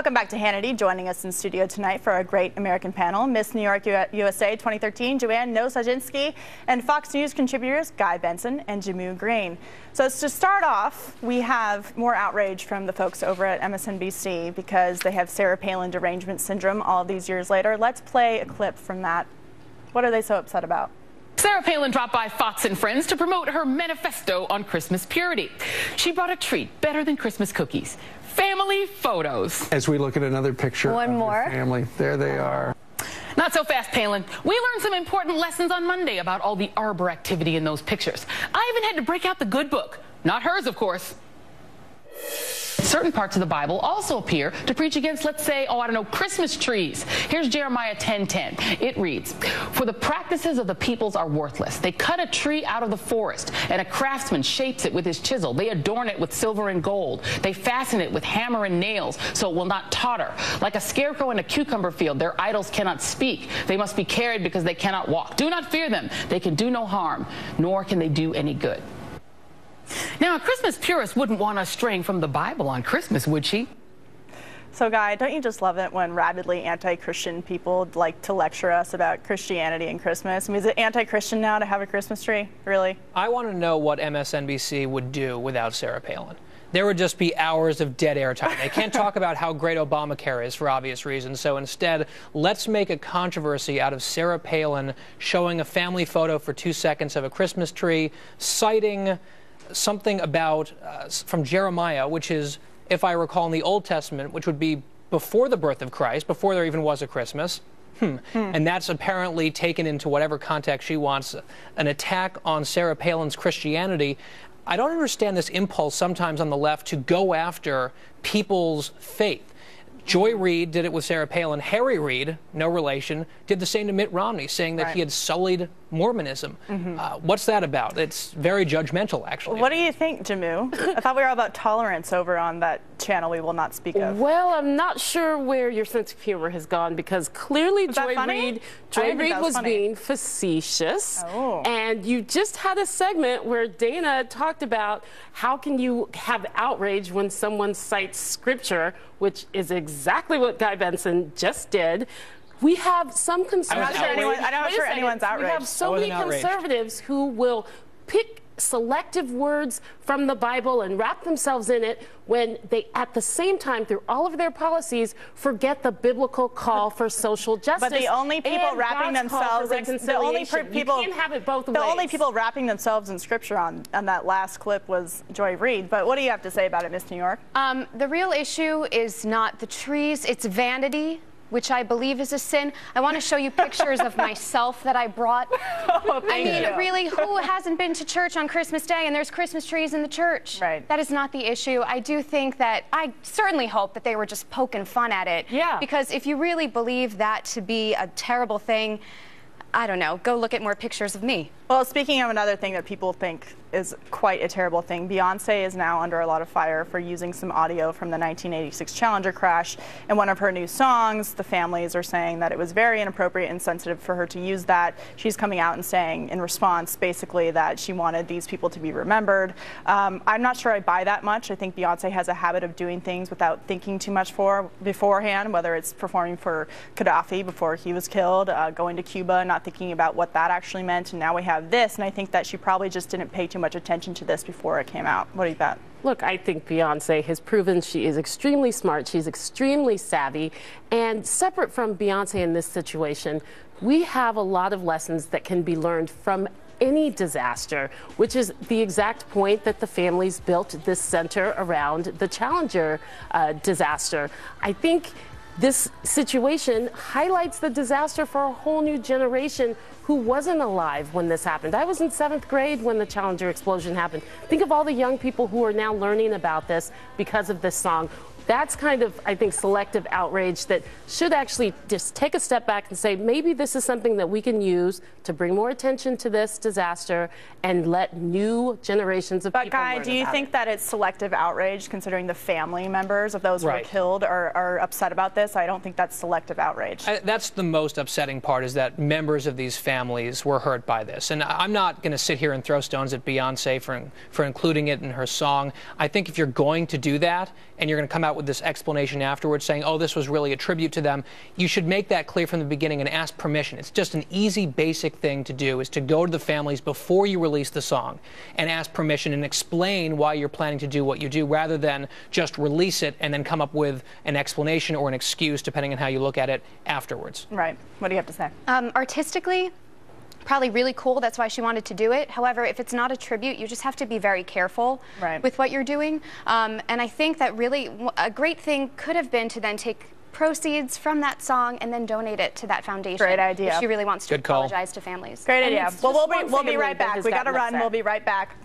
Welcome back to Hannity. Joining us in studio tonight for a great American panel, Miss New York USA 2013, Joanne Nosajinski, and Fox News contributors Guy Benson and Jamu Green. So to start off, we have more outrage from the folks over at Msnbc because they have Sarah Palin derangement syndrome all these years later. Let's play a clip from that. What are they so upset about? Sarah Palin dropped by Fox and Friends to promote her manifesto on Christmas purity. She brought a treat better than Christmas cookies: family photos. As we look at another picture of your family, there they are. Not so fast, Palin. We learned some important lessons on Monday about all the Arbor activity in those pictures. I even had to break out the good book. Not hers, of course. Certain parts of the Bible also appear to preach against, let's say, Christmas trees. Here's Jeremiah 10:10. It reads, "For the practices of the peoples are worthless. They cut a tree out of the forest, and a craftsman shapes it with his chisel. They adorn it with silver and gold. They fasten it with hammer and nails, so it will not totter. Like a scarecrow in a cucumber field, their idols cannot speak. They must be carried because they cannot walk. Do not fear them. They can do no harm, nor can they do any good." Now, a Christmas purist wouldn't want us straying from the Bible on Christmas, would she? So, Guy, don't you just love it when rabidly anti-Christian people like to lecture us about Christianity and Christmas? I mean, is it anti-Christian now to have a Christmas tree? Really? I want to know what MSNBC would do without Sarah Palin. There would just be hours of dead air time. They can't talk about how great Obamacare is for obvious reasons, so instead, let's make a controversy out of Sarah Palin showing a family photo for 2 seconds of a Christmas tree, citing something about from Jeremiah, which is, if I recall, in the Old Testament, which would be before the birth of Christ, before there even was a Christmas. And that's apparently taken into whatever context she wants, an attack on Sarah Palin's Christianity. I don't understand this impulse sometimes on the left to go after people's faith. Joy Reid did it with Sarah Palin. Harry Reid, no relation, did the same to Mitt Romney, saying that he had sullied Mormonism. What's that about? It's very judgmental, actually. What do you think, Jamu? I thought we were all about tolerance over on that channel we will not speak of. Well, I'm not sure where your sense of humor has gone, because clearly Joy Reid was being facetious. And you just had a segment where Dana talked about how can you have outrage when someone cites scripture, which is exactly what Guy Benson just did. We have some conservatives. I'm not sure anyone's outraged. We have so many conservatives who will pick selective words from the Bible and wrap themselves in it when they, at the same time, through all of their policies, forget the biblical call for social justice. But the only people wrapping themselves in the only people, you can't have it both ways. The only people wrapping themselves in scripture on that last clip was Joy Reid. But what do you have to say about it, Miss New York? The real issue is not the trees, it's vanity, which I believe is a sin. I want to show you pictures of myself that I brought. I mean, really, who hasn't been to church on Christmas Day and there's Christmas trees in the church? Right. That is not the issue. I do think that, I certainly hope that they were just poking fun at it. Yeah. Because if you really believe that to be a terrible thing, I don't know, go look at more pictures of me. Well, speaking of another thing that people think is quite a terrible thing, Beyonce is now under a lot of fire for using some audio from the 1986 Challenger crash in one of her new songs. The families are saying that it was very inappropriate and sensitive for her to use that. She's coming out and saying in response basically that she wanted these people to be remembered. I'm not sure I buy that much. I think Beyonce has a habit of doing things without thinking too much beforehand, whether it's performing for Gaddafi before he was killed, going to Cuba, not thinking about what that actually meant, and now we have this, and I think that she probably just didn't pay too much attention to this before it came out. What do you bet? Look, I think Beyonce has proven she is extremely smart, she's extremely savvy, and separate from Beyonce in this situation, we have a lot of lessons that can be learned from any disaster, which is the exact point that the families built this center around the Challenger disaster. I think this situation highlights the disaster for a whole new generation who wasn't alive when this happened. I was in 7th grade when the Challenger explosion happened. Think of all the young people who are now learning about this because of this song. That's kind of, I think, selective outrage that should actually just take a step back and say, maybe this is something that we can use to bring more attention to this disaster and let new generations of people learn about it. But Guy, do you think that it's selective outrage, considering the family members of those who were killed are upset about this? I don't think that's selective outrage. That's the most upsetting part, is that members of these families were hurt by this. And I'm not going to sit here and throw stones at Beyonce for including it in her song. I think if you're going to do that and you're going to come out with with this explanation afterwards saying, oh, this was really a tribute to them, you should make that clear from the beginning and ask permission. It's just an easy, basic thing to do, is to go to the families before you release the song and ask permission and explain why you're planning to do what you do, rather than just release it and then come up with an explanation or an excuse, depending on how you look at it, afterwards. Right. What do you have to say? Artistically, probably really cool. That's why she wanted to do it. However, if it's not a tribute, you just have to be very careful with what you're doing. And I think that really a great thing could have been to then take proceeds from that song and then donate it to that foundation. Great idea. If she really wants to apologize to families. Great idea. Well, we'll be right back. We got to run. We'll be right back.